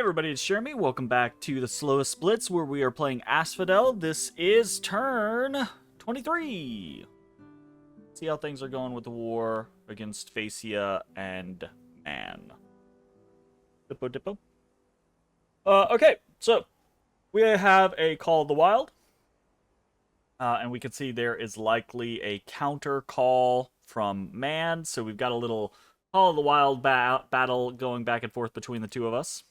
Everybody, it's Jeremy. Welcome back to the Slowest Blitz, where we are playing Asphodel. This is turn 23. See how things are going with the war against Phaeacia and Man. Dippo. Okay, so we have a Call of the Wild. And we can see there is likely a counter call from Man. So we've got a little Call of the Wild battle going back and forth between the two of us.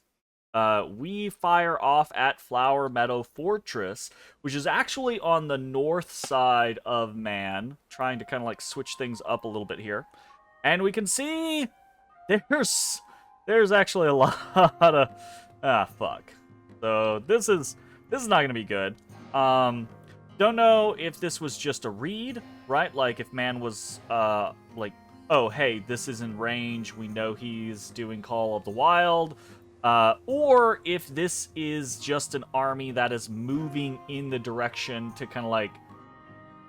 We fire off at Flower Meadow Fortress, which is actually on the north side of Man, trying to kind of like switch things up a little bit here. And we can see there's actually a lot of fuck. So this is not gonna be good. Don't know if this was just a read, right? Like if Man was like, oh hey, this is in range, we know he's doing Call of the Wild. Or if this is just an army that is moving in the direction to kind of like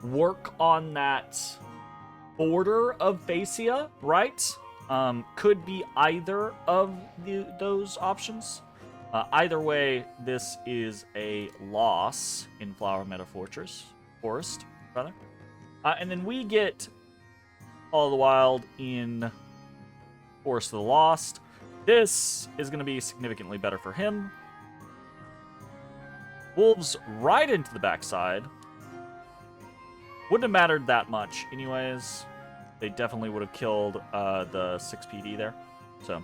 work on that border of Phaeacia, right? Could be either of those options. Either way, this is a loss in Flower Meadow Forest, rather. And then we get All the Wild in Forest of the Lost. This is going to be significantly better for him. Wolves right into the backside. Wouldn't have mattered that much anyways. They definitely would have killed the 6 PD there. So,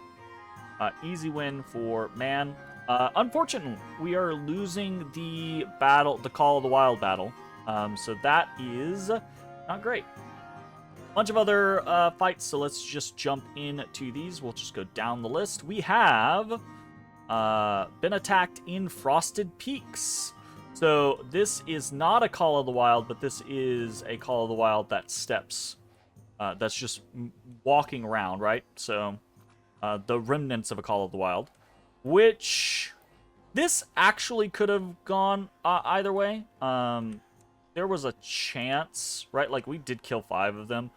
easy win for Man. Unfortunately, we are losing the Call of the Wild battle. So that is not great. Bunch of other fights, so let's just jump into these. We'll just go down the list. We have been attacked in Frosted Peaks. So this is not a Call of the Wild, but this is a Call of the Wild that steps. That's just walking around, right? So the remnants of a Call of the Wild. Which this actually could have gone either way. There was a chance, right? Like, we did kill 5 of them.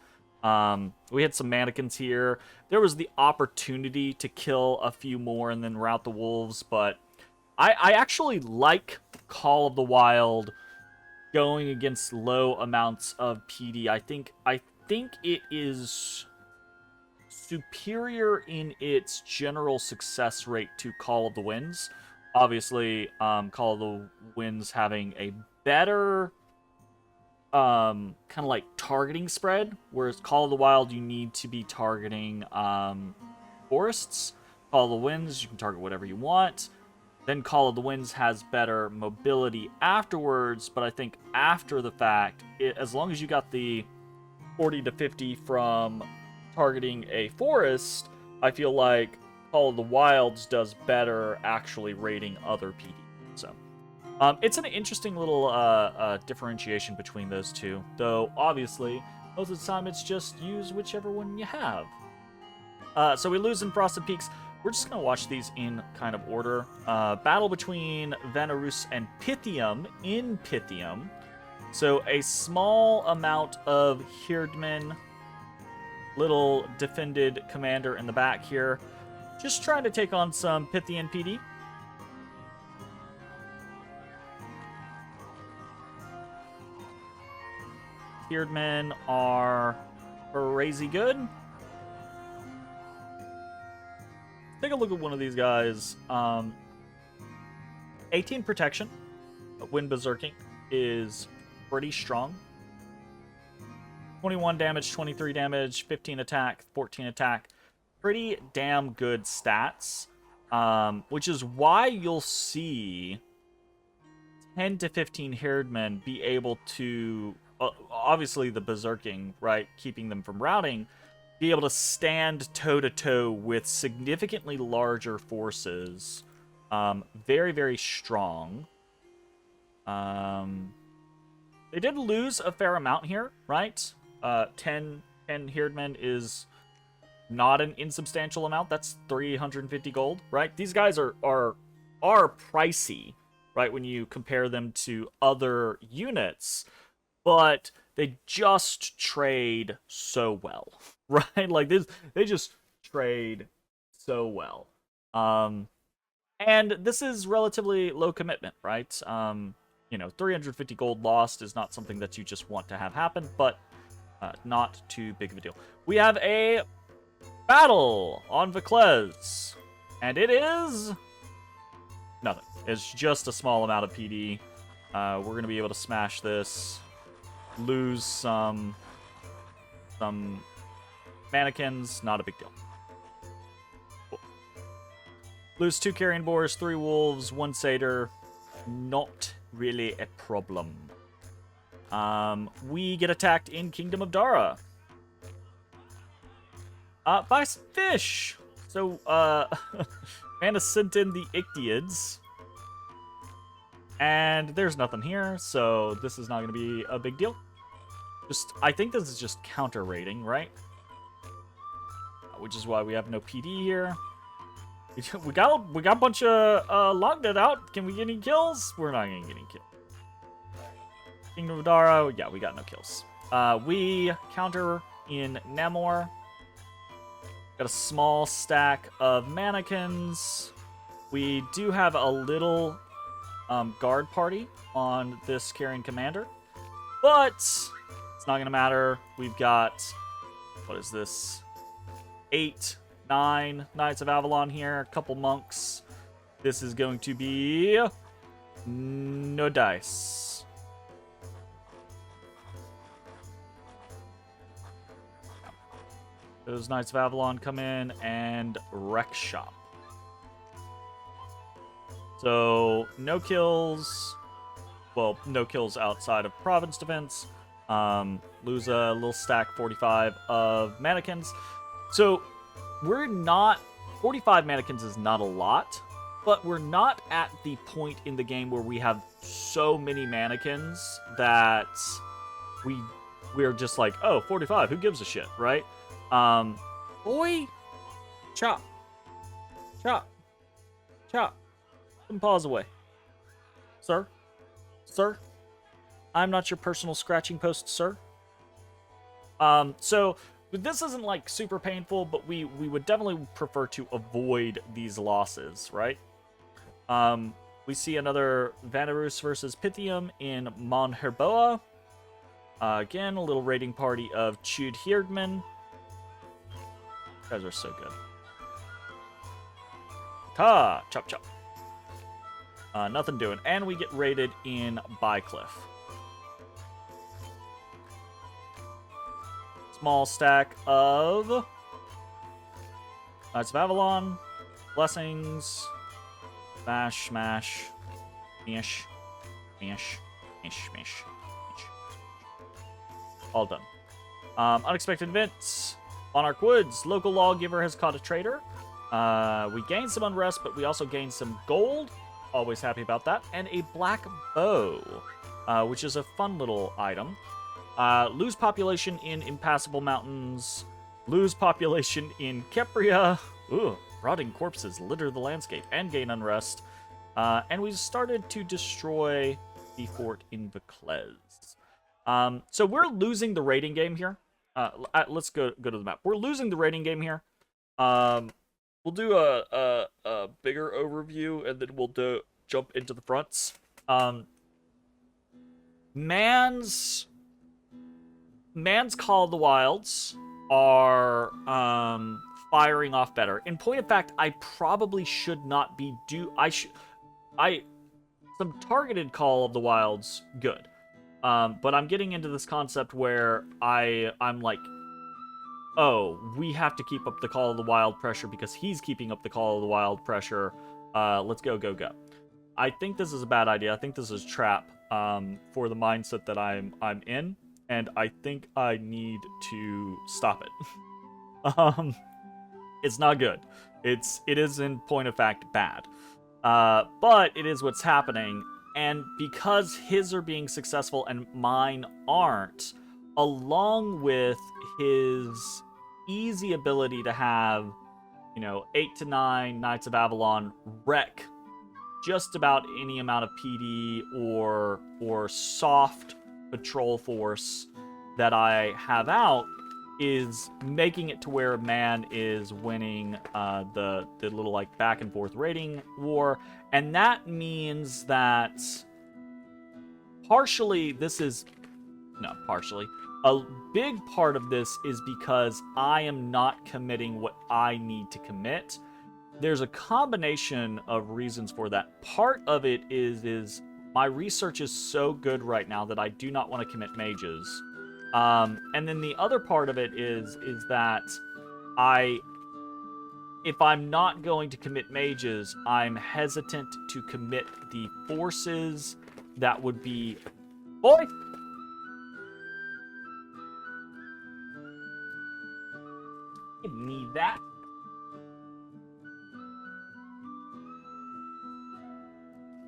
We had some mannequins here. There was the opportunity to kill a few more and then rout the wolves, but I actually like Call of the Wild going against low amounts of PD. I think it is superior in its general success rate to Call of the Winds. Obviously, Call of the Winds having a better kind of like targeting spread, whereas Call of the Wild you need to be targeting forests. Call of the Winds you can target whatever you want. Then Call of the Winds has better mobility afterwards, but I think after the fact, as long as you got the 40 to 50 from targeting a forest, I feel like Call of the Wilds does better actually raiding other PD. So it's an interesting little differentiation between those two, though obviously most of the time it's just use whichever one you have. So we lose in Frosted Peaks. We're just going to watch these in kind of order. Battle between Vanarus and Pythium in Pythium. So a small amount of Herdmen, little defended commander in the back here. Just trying to take on some Pythian PD. Herdmen are crazy good. Take a look at one of these guys. 18 protection when berserking is pretty strong. 21 damage, 23 damage, 15 attack, 14 attack. Pretty damn good stats. Which is why you'll see 10 to 15 Herdmen be able to... obviously the berserking, right, keeping them from routing, be able to stand toe-to-toe with significantly larger forces. Very, very strong. They did lose a fair amount here, right? 10 Herdmen is not an insubstantial amount. That's 350 gold, right? These guys are pricey, right, when you compare them to other units. But they just trade so well, right? Like this, they just trade so well. And this is relatively low commitment, right? 350 gold lost is not something that you just want to have happen, but not too big of a deal. We have a battle on Vaclez, and it is nothing. It's just a small amount of PD. We're going to be able to smash this, lose some mannequins, not a big deal. Cool. Lose 2 carrion boars, 3 wolves, 1 satyr, not really a problem. We get attacked in Kingdom of Dara. By some fish. So, Mana sent in the Ichthyeids. And there's nothing here, so this is not going to be a big deal. I think this is just counter rating, right? Which is why we have no PD here. We got a bunch of Logdead out. Can we get any kills? We're not gonna get any kills. Kingdom of Dara, yeah, we got no kills. We counter in Namor. Got a small stack of mannequins. We do have a little guard party on this Carrion commander, but it's not gonna matter. We've got, what is this? 8, 9 Knights of Avalon here, a couple monks. This is going to be no dice. Those Knights of Avalon come in and wreck shop. So no kills. Well, no kills outside of province defense. Lose a little stack 45 of mannequins. So we're not, 45 mannequins is not a lot, but we're not at the point in the game where we have so many mannequins that we're just like, oh, 45, who gives a shit, right? Boy, chop, chop, chop. Some paws away. Sir? Sir? I'm not your personal scratching post, sir. So this isn't like super painful, but we would definitely prefer to avoid these losses, right? We see another Vanarus versus Pythium in Mon Herboa. Again, a little raiding party of Chewed Hierdman. You guys are so good. Ta! Chop chop. Nothing doing. And we get raided in Bycliff. Small stack of Knights of Avalon, Blessings, Smash, Smash, Mish, Mish, Mish, Mish, Mish. All done. Unexpected events. Monarch Woods. Local lawgiver has caught a traitor. We gained some unrest, but we also gained some gold. Always happy about that. And a black bow, which is a fun little item. Lose population in Impassable Mountains. Lose population in Kepria. Ooh, rotting corpses litter the landscape and gain unrest. And we started to destroy the fort in Vaclez. So we're losing the raiding game here. Let's go to the map. We're losing the raiding game here. We'll do a bigger overview, and then we'll jump into the fronts. Man's Call of the Wilds are firing off better. In point of fact, I probably should not be some targeted Call of the Wilds, good. But I'm getting into this concept where I'm like, oh, we have to keep up the Call of the Wild pressure because he's keeping up the Call of the Wild pressure. Let's go. I think this is a bad idea. I think this is a trap for the mindset that I'm in, and I think I need to stop it. It's not good. It is in point of fact bad. But it is what's happening, and because his are being successful and mine aren't, along with his easy ability to have, 8 to 9 Knights of Avalon wreck just about any amount of PD or soft patrol force that I have out, is making it to where man is winning the little like back and forth rating war, and that means that partially a big part of this is because I am not committing what I need to commit. There's a combination of reasons for that. Part of it is my research is so good right now that I do not want to commit mages. And then the other part of it is that if I'm not going to commit mages, I'm hesitant to commit the forces that would be... Boy! Give me that.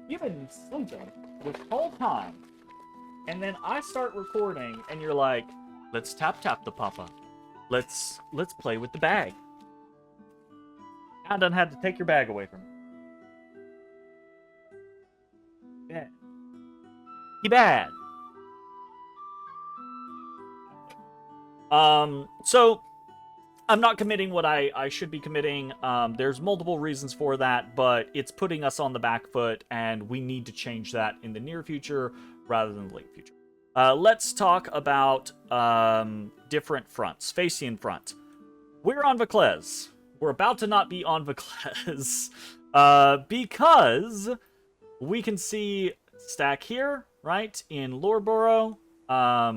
You've been sleeping this whole time. And then I start recording, and you're like, let's tap the papa. Let's play with the bag. I done had to take your bag away from me. Bad. He bad. So I'm not committing what I should be committing. There's multiple reasons for that, but it's putting us on the back foot, and we need to change that in the near future rather than the late future. Let's talk about different fronts. Phaeacian front. We're on Vaclez. We're about to not be on Vaclez because we can see stack here, right, in Loreborough.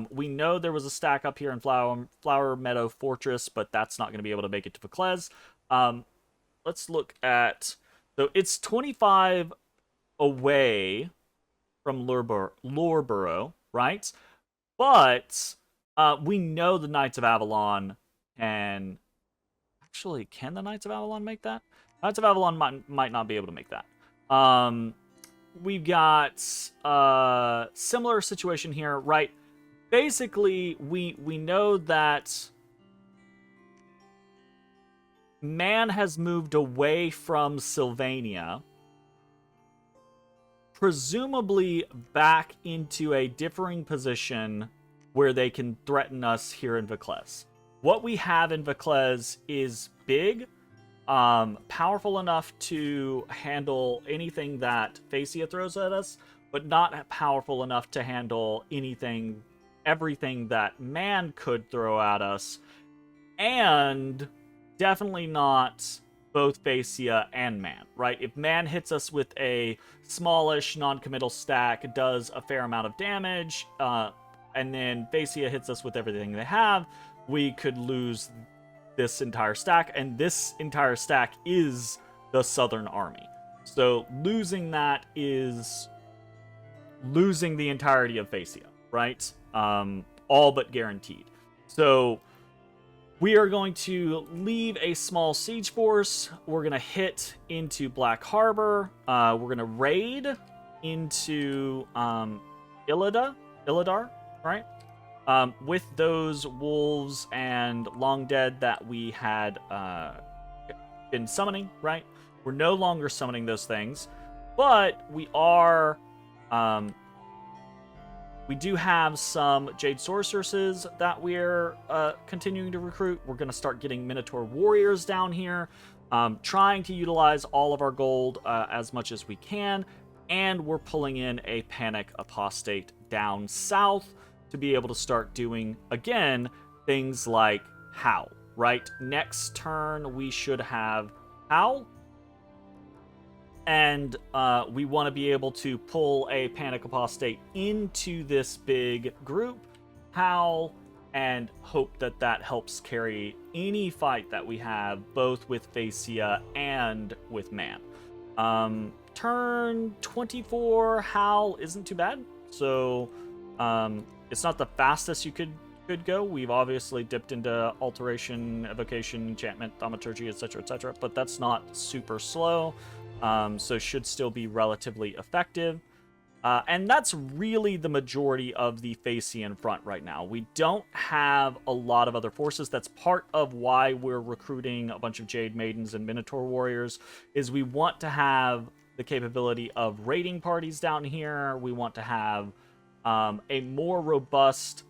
We know there was a stack up here in Flower Meadow Fortress, but that's not going to be able to make it to Vaclez. Let's look at... So it's 25 away from Loreborough, right? But we know the Knights of Avalon can... Actually, can the Knights of Avalon make that? Knights of Avalon might not be able to make that. We've got similar situation here, right? Basically, we know that man has moved away from Sylvania, presumably back into a differing position where they can threaten us here in Vaclez. What we have in Vaclez is big, powerful enough to handle anything that Phaeacia throws at us, but not powerful enough to handle everything that man could throw at us, and definitely not both Phaeacia and man, right? If man hits us with a smallish non-committal stack, does a fair amount of damage, and then Phaeacia hits us with everything they have, we could lose this entire stack, and this entire stack is the Southern Army. So losing that is losing the entirety of Phaeacia, right? All but guaranteed. So we are going to leave a small siege force. We're going to hit into Black Harbor. We're going to raid into Illadar, right? With those wolves and long dead that we had been summoning, right? We're no longer summoning those things, but we are... we do have some Jade Sorceresses that we're continuing to recruit. We're going to start getting Minotaur Warriors down here, trying to utilize all of our gold as much as we can, and we're pulling in a Panic Apostate down south to be able to start doing, again, things like Phao, right? Next turn, we should have Phao, and we want to be able to pull a Panic Apostate into this big group, Phao, and hope that that helps carry any fight that we have, both with Phaeacia and with man. Turn 24, Phao isn't too bad, so it's not the fastest you could go. We've obviously dipped into Alteration, Evocation, Enchantment, Thaumaturgy, etc., but that's not super slow. So should still be relatively effective. And that's really the majority of the Phaeacian front right now. We don't have a lot of other forces. That's part of why we're recruiting a bunch of Jade Maidens and Minotaur Warriors, is we want to have the capability of raiding parties down here. We want to have a more robust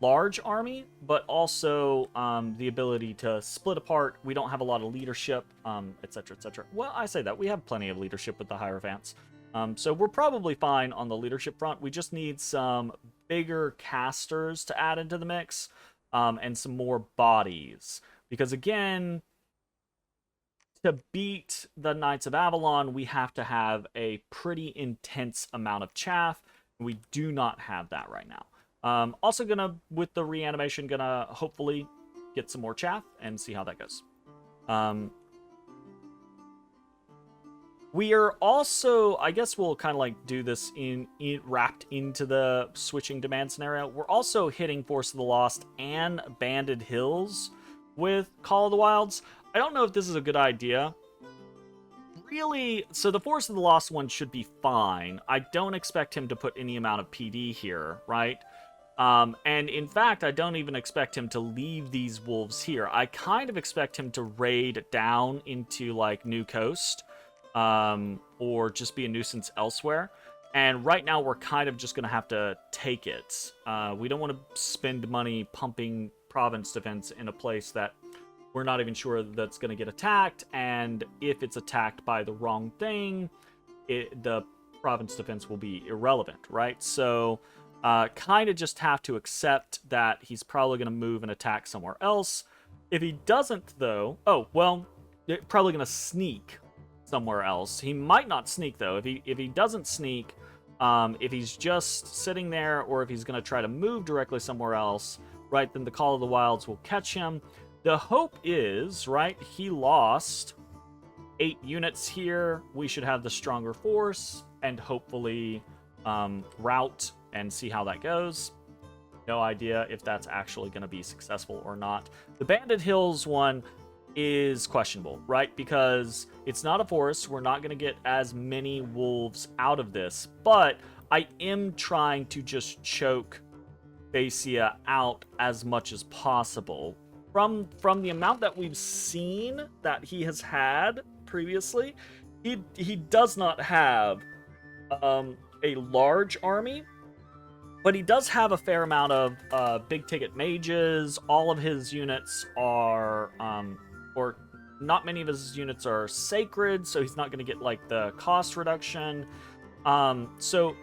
large army, but also the ability to split apart. We don't have a lot of leadership, etc., etc. Well, I say that. We have plenty of leadership with the Hierophants. So we're probably fine on the leadership front. We just need some bigger casters to add into the mix, and some more bodies. Because again, to beat the Knights of Avalon, we have to have a pretty intense amount of chaff. We do not have that right now. Also gonna, with the reanimation, gonna hopefully get some more chaff and see how that goes. We are also, I guess we'll kind of like do this in wrapped into the switching demand scenario. We're also hitting Force of the Lost and Banded Hills with Call of the Wilds. I don't know if this is a good idea. Really, so the Force of the Lost one should be fine. I don't expect him to put any amount of PD here, right? And in fact, I don't even expect him to leave these wolves here. I kind of expect him to raid down into like New Coast, or just be a nuisance elsewhere. And right now we're kind of just going to have to take it. We don't want to spend money pumping province defense in a place that we're not even sure that's going to get attacked. And if it's attacked by the wrong thing, the province defense will be irrelevant, right? So kind of just have to accept that he's probably going to move and attack somewhere else. If he doesn't, though, they're probably going to sneak somewhere else. He might not sneak, though. If he doesn't sneak, if he's just sitting there, or if he's going to try to move directly somewhere else, right, then the Call of the Wilds will catch him. The hope is, right, he lost 8 units here. We should have the stronger force and hopefully rout and see how that goes. No idea if that's actually going to be successful or not. The Banded Hills one is questionable, right? Because it's not a forest. We're not going to get as many wolves out of this. But I am trying to just choke Phaeacia out as much as possible. From the amount that we've seen that he has had previously, he does not have a large army, but he does have a fair amount of big-ticket mages. All of his units are, or not many of his units are sacred, so he's not going to get, like, the cost reduction. So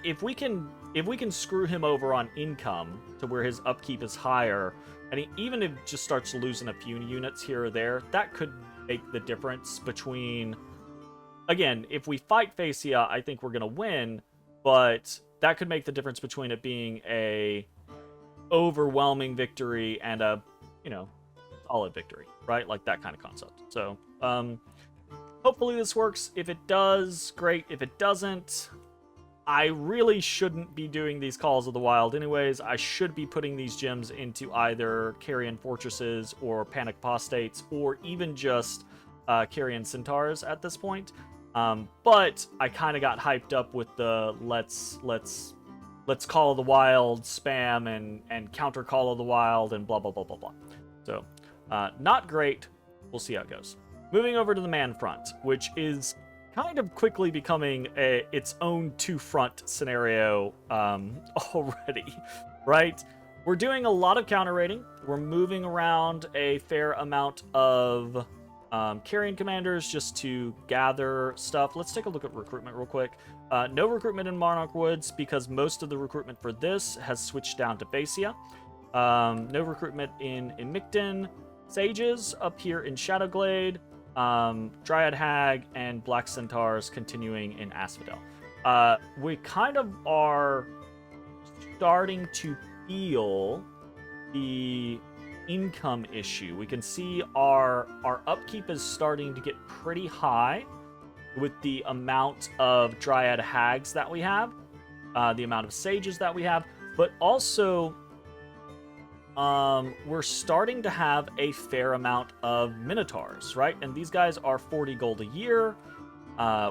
if we can screw him over on income to where his upkeep is higher, and even if he just starts losing a few units here or there, that could make the difference between... Again, if we fight Phaeacia, I think we're going to win, but that could make the difference between it being a overwhelming victory and a, solid victory, right? Like that kind of concept. So, hopefully this works. If it does, great. If it doesn't, I really shouldn't be doing these Calls of the Wild anyways. I should be putting these gems into either Carrion Fortresses or Panic Apostates, or even just Carrion Centaurs at this point. But I kind of got hyped up with the let's Call of the Wild spam and counter Call of the Wild and blah blah blah blah blah. So not great. We'll see how it goes. Moving over to the man front, which is kind of quickly becoming its own two-front scenario already, right? We're doing a lot of counter raiding. We're moving around a fair amount of Carrion commanders just to gather stuff. Let's take a look at recruitment real quick. No recruitment in Monarch Woods because most of the recruitment for this has switched down to Phaeacia. No recruitment in Micton. Sages up here in Shadowglade. Dryad Hag and Black Centaurs continuing in Asphodel. We kind of are starting to feel the income issue. We can see our upkeep is starting to get pretty high with the amount of Dryad Hags that we have, the amount of Sages that we have, but also we're starting to have a fair amount of Minotaurs, right? And these guys are 40 gold a year,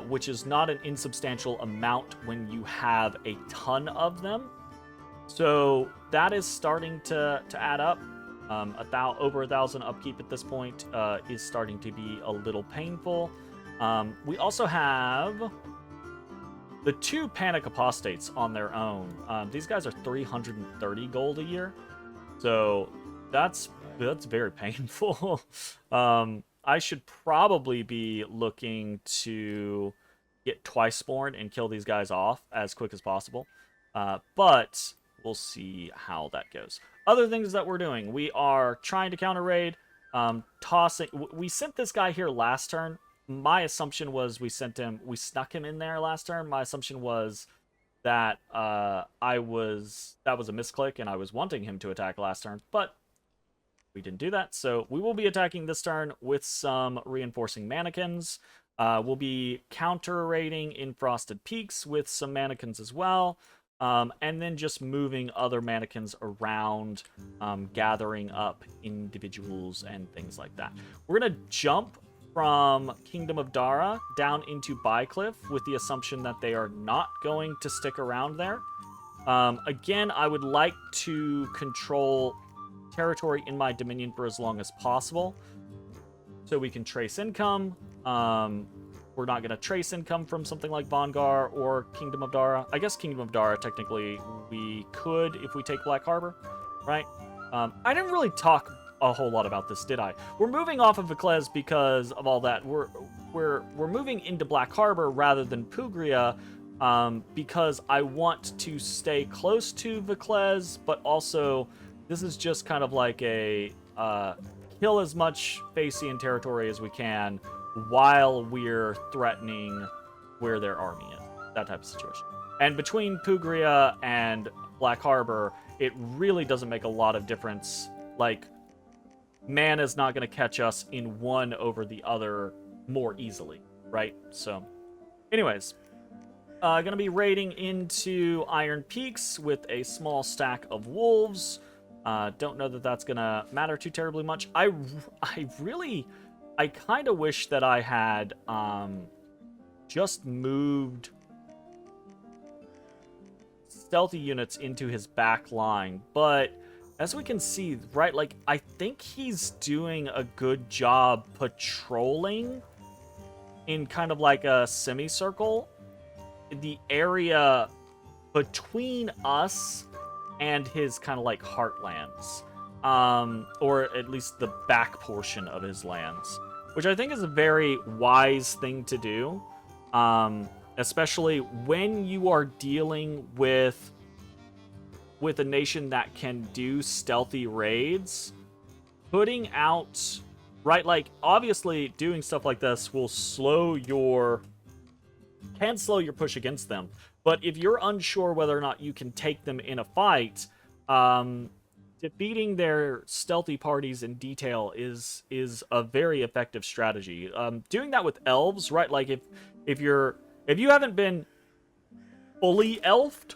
which is not an insubstantial amount when you have a ton of them. So that is starting to add up. Over 1,000 upkeep at this point is starting to be a little painful. We also have the 2 Panic Apostates on their own. These guys are 330 gold a year. So that's very painful. I should probably be looking to get twice spawned and kill these guys off as quick as possible. But we'll see how that goes. Other things that we're doing, we are trying to counter raid, tossing. We sent this guy here last turn. My assumption was we snuck him in there last turn. My assumption was that that was a misclick and I was wanting him to attack last turn, but we didn't do that. So we will be attacking this turn with some reinforcing mannequins. We'll be counter raiding in Frosted Peaks with some mannequins as well. And then just moving other mannequins around, gathering up individuals and things like that. We're going to jump from Kingdom of Dara down into Bycliff with the assumption that they are not going to stick around there. Again, I would like to control territory in my dominion for as long as possible so we can trace income. We're not going to trace income from something like Vangar or Kingdom of Dara. I guess Kingdom of Dara, technically, we could if we take Black Harbor, right? I didn't really talk a whole lot about this, did I? We're moving off of Vaclez because of all that. We're moving into Black Harbor rather than Pugria because I want to stay close to Vaclez, but also this is just kind of like a kill as much Phaeacian territory as we can while we're threatening where their army is. That type of situation. And between Pugria and Black Harbor, it really doesn't make a lot of difference. Like, mana's not going to catch us in one over the other more easily, right? So, anyways, going to be raiding into Iron Peaks with a small stack of wolves. Don't know that that's going to matter too terribly much. I kind of wish that I had just moved stealthy units into his back line, but as we can see, right, like, I think he's doing a good job patrolling in kind of like a semicircle. The area between us and his kind of like heartlands, or at least the back portion of his lands, which I think is a very wise thing to do, especially when you are dealing with a nation that can do stealthy raids. Putting out, right, like, obviously doing stuff like this can slow your push against them. But if you're unsure whether or not you can take them in a fight, defeating their stealthy parties in detail is a very effective strategy. Doing that with elves, right? Like, if you haven't been fully elfed,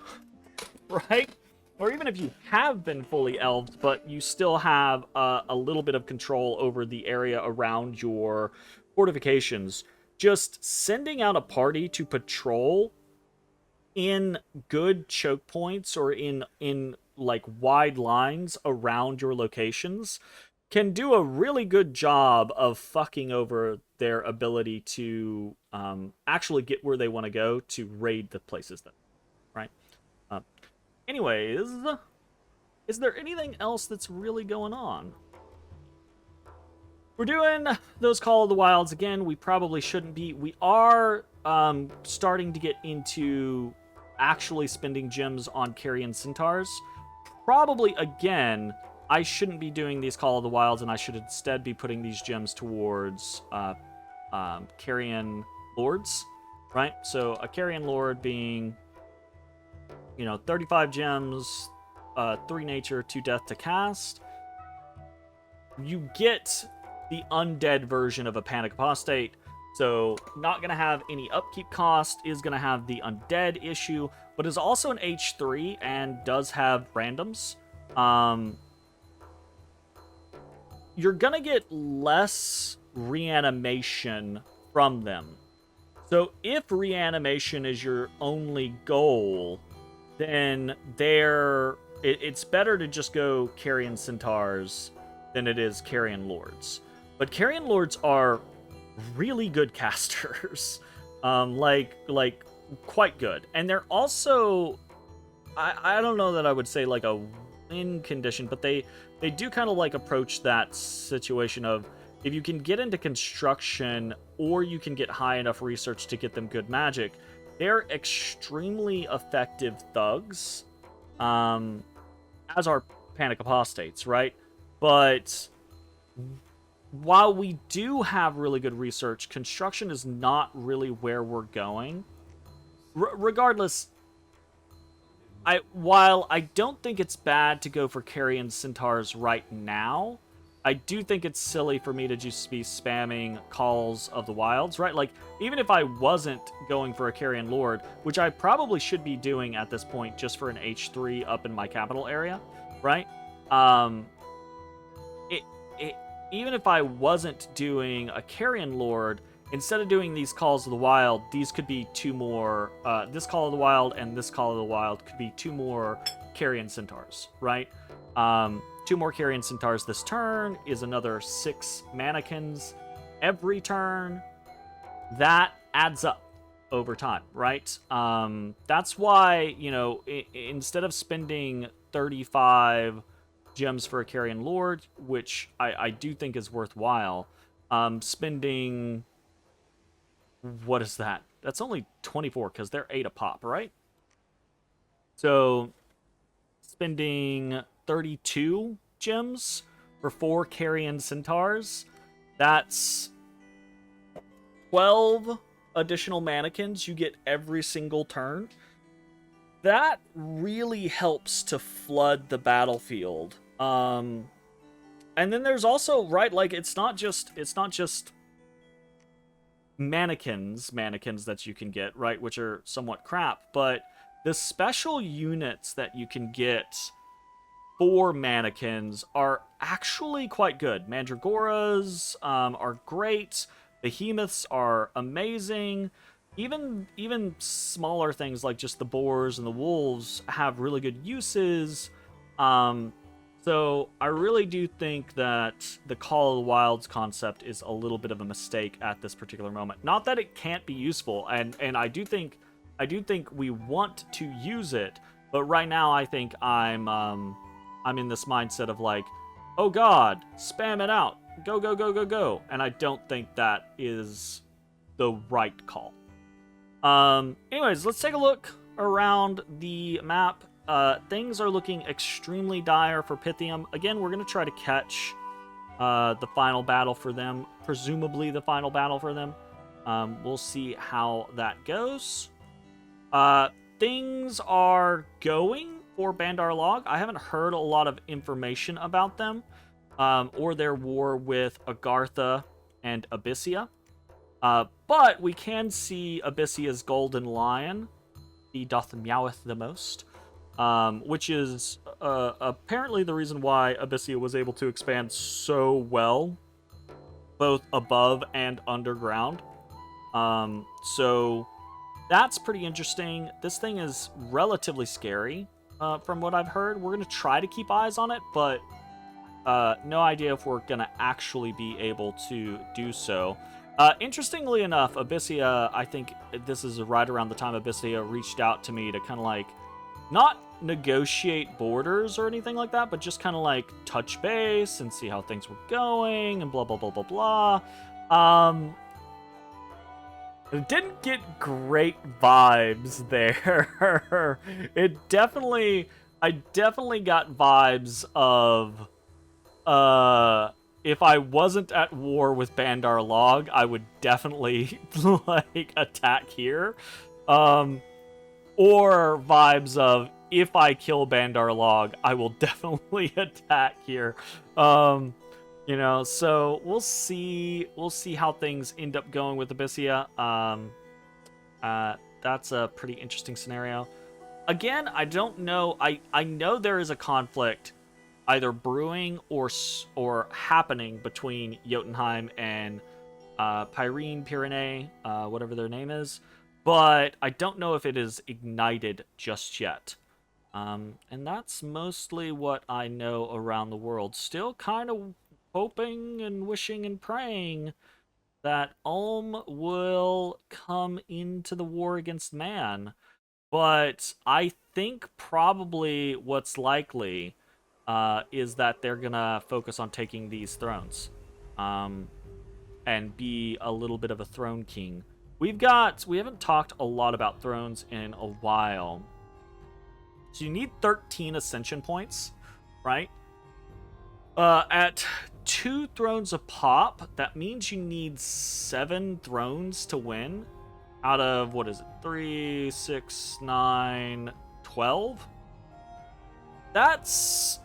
right? Or even if you have been fully elfed, but you still have a little bit of control over the area around your fortifications, just sending out a party to patrol in good choke points or in like wide lines around your locations can do a really good job of fucking over their ability to actually get where they want to go to raid the places that, right? Anyways, is there anything else that's really going on? We're doing those Call of the Wilds again. We probably shouldn't be. We are starting to get into actually spending gems on Carrion Centaurs. Probably, again, I shouldn't be doing these Call of the Wilds, and I should instead be putting these gems towards Carrion Lords, right? So a Carrion Lord being, 35 gems, 3 nature, 2 death to cast. You get the undead version of a Panic Apostate, so not going to have any upkeep cost, is going to have the undead issue, but is also an H3 and does have randoms. You're going to get less reanimation from them. So if reanimation is your only goal, then it's better to just go Carrion Centaurs than it is Carrion Lords. But Carrion Lords are really good casters. Like quite good. And they're also, I don't know that I would say like a in condition, but they do kind of like approach that situation of if you can get into construction or you can get high enough research to get them good magic, they're extremely effective thugs, as are Panic Apostates, right? But while we do have really good research, construction is not really where we're going. Regardless, while I don't think it's bad to go for Carrion Centaurs right now, I do think it's silly for me to just be spamming Calls of the Wilds, right? Like, even if I wasn't going for a Carrion Lord, which I probably should be doing at this point just for an H3 up in my capital area, right? Even if I wasn't doing a Carrion Lord, instead of doing these Calls of the Wild, these could be two more, this Call of the Wild and this Call of the Wild could be two more Carrion Centaurs, right? Two more Carrion Centaurs this turn is another 6 mannequins every turn. That adds up over time, right? That's why, you know, instead of spending 35 gems for a Carrion Lord, which I do think is worthwhile, spending... What is that? That's only 24 because they're 8 a pop, right? So, spending 32 gems for 4 Carrion Centaurs. That's 12 additional mannequins you get every single turn. That really helps to flood the battlefield. And then there's also, right, like it's not just mannequins that you can get, right, which are somewhat crap, but the special units that you can get for mannequins are actually quite good. Mandragoras are great. Behemoths are amazing. Even smaller things like just the boars and the wolves have really good uses. So I really do think that the Call of the Wilds concept is a little bit of a mistake at this particular moment. Not that it can't be useful, and I do think we want to use it, but right now I think I'm in this mindset of like, oh god, spam it out, go go go go go, and I don't think that is the right call. Anyways, let's take a look around the map. Things are looking extremely dire for Pythium. Again, we're going to try to catch the final battle for them. Presumably the final battle for them. We'll see how that goes. Things are going for Bandar Log. I haven't heard a lot of information about them. Or their war with Agartha and Abysia. But we can see Abyssia's Golden Lion. He doth meoweth the most. Which is apparently the reason why Abysia was able to expand so well, both above and underground. So that's pretty interesting. This thing is relatively scary, from what I've heard. We're going to try to keep eyes on it, but no idea if we're going to actually be able to do so. Interestingly enough, Abysia, I think this is right around the time Abysia reached out to me to kind of like, not negotiate borders or anything like that, but just kind of like touch base and see how things were going and blah blah blah blah blah. It didn't get great vibes there. I definitely got vibes of if I wasn't at war with Bandar Log, I would definitely like attack here. Or vibes of, if I kill Bandar Log, I will definitely attack here. You know, so we'll see how things end up going with Abysia. That's a pretty interesting scenario. Again, I don't know. I know there is a conflict either brewing or happening between Jotunheim and Pyrene, whatever their name is. But I don't know if it is ignited just yet. And that's mostly what I know around the world. Still kind of hoping and wishing and praying that Ulm will come into the war against man. But I think probably what's likely is that they're gonna focus on taking these thrones, and be a little bit of a throne king. We haven't talked a lot about thrones in a while. So you need 13 ascension points, right? At 2 thrones a pop, that means you need 7 thrones to win out of, what is it, 3, 6, 9, 12? That's,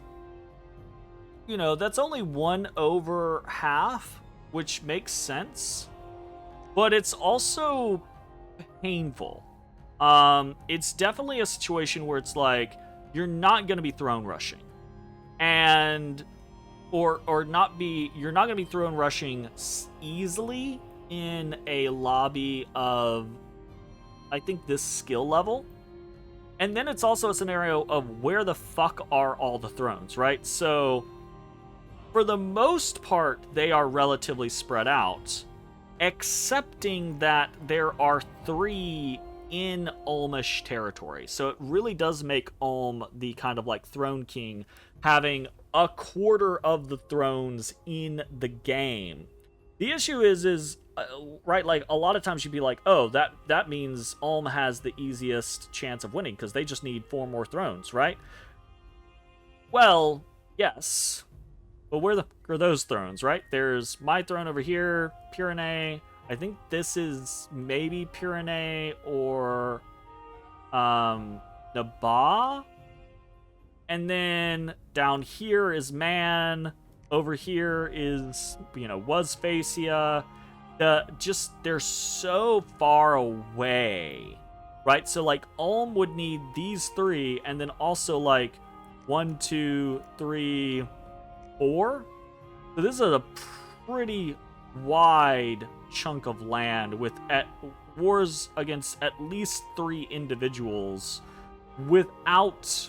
that's only 1 over half, which makes sense, but it's also painful. It's definitely a situation where it's like, you're not going to be throne rushing, and you're not going to be throne rushing easily in a lobby of, I think, this skill level. And then it's also a scenario of where the fuck are all the thrones, right? So for the most part, they are relatively spread out, excepting that there are 3 in Ulmish territory. So it really does make Ulm the kind of like throne king, having a quarter of the thrones in the game. The issue is right, like a lot of times you'd be like, oh, that means Ulm has the easiest chance of winning because they just need 4 more thrones, right? Well, yes, but where are those thrones, right? There's my throne over here, Pyrene. I think this is maybe Pyrene or Nabah. And then down here is Man. Over here is, was Phaeacia. They're so far away, right? So like Ulm would need these 3, and then also like 1, 2, 3, 4. So this is a pretty wide chunk of land with wars against at least 3 individuals without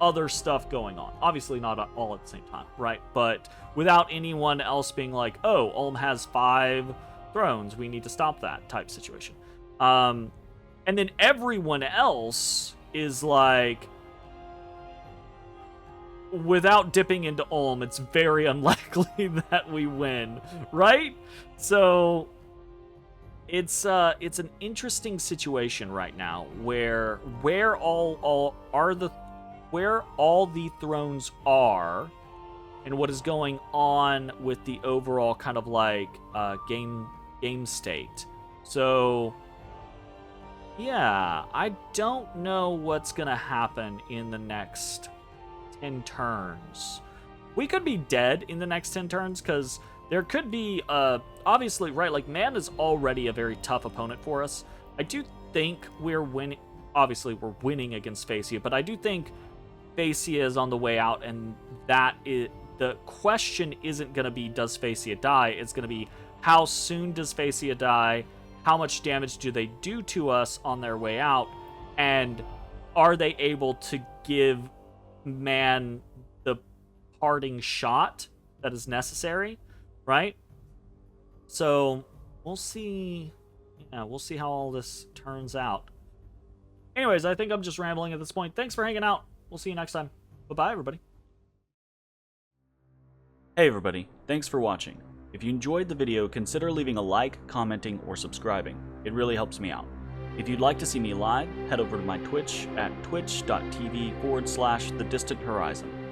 other stuff going on. Obviously not all at the same time, right? But without anyone else being like, oh, Ulm has 5 thrones, we need to stop that type situation. And then everyone else is like, without dipping into Ulm, it's very unlikely that we win, right? So it's an interesting situation right now where all the thrones are and what is going on with the overall kind of like game state. So yeah, I don't know what's gonna happen in the next 10 turns. We could be dead in the next 10 turns because there could be obviously, right, like Man is already a very tough opponent for us. I do think we're winning. Obviously we're winning against Phaeacia, but I do think Phaeacia is on the way out, and that is the question. Isn't going to be does Phaeacia die, it's going to be how soon does Phaeacia die, how much damage do they do to us on their way out, and are they able to give Man the parting shot that is necessary, right? So we'll see. Yeah, we'll see how all this turns out. Anyways, I think I'm just rambling at this point. Thanks for hanging out. We'll see you next time. Bye-bye, everybody. Hey, everybody. Thanks for watching. If you enjoyed the video, consider leaving a like, commenting, or subscribing. It really helps me out. If you'd like to see me live, head over to my Twitch at twitch.tv/thedistanthorizon.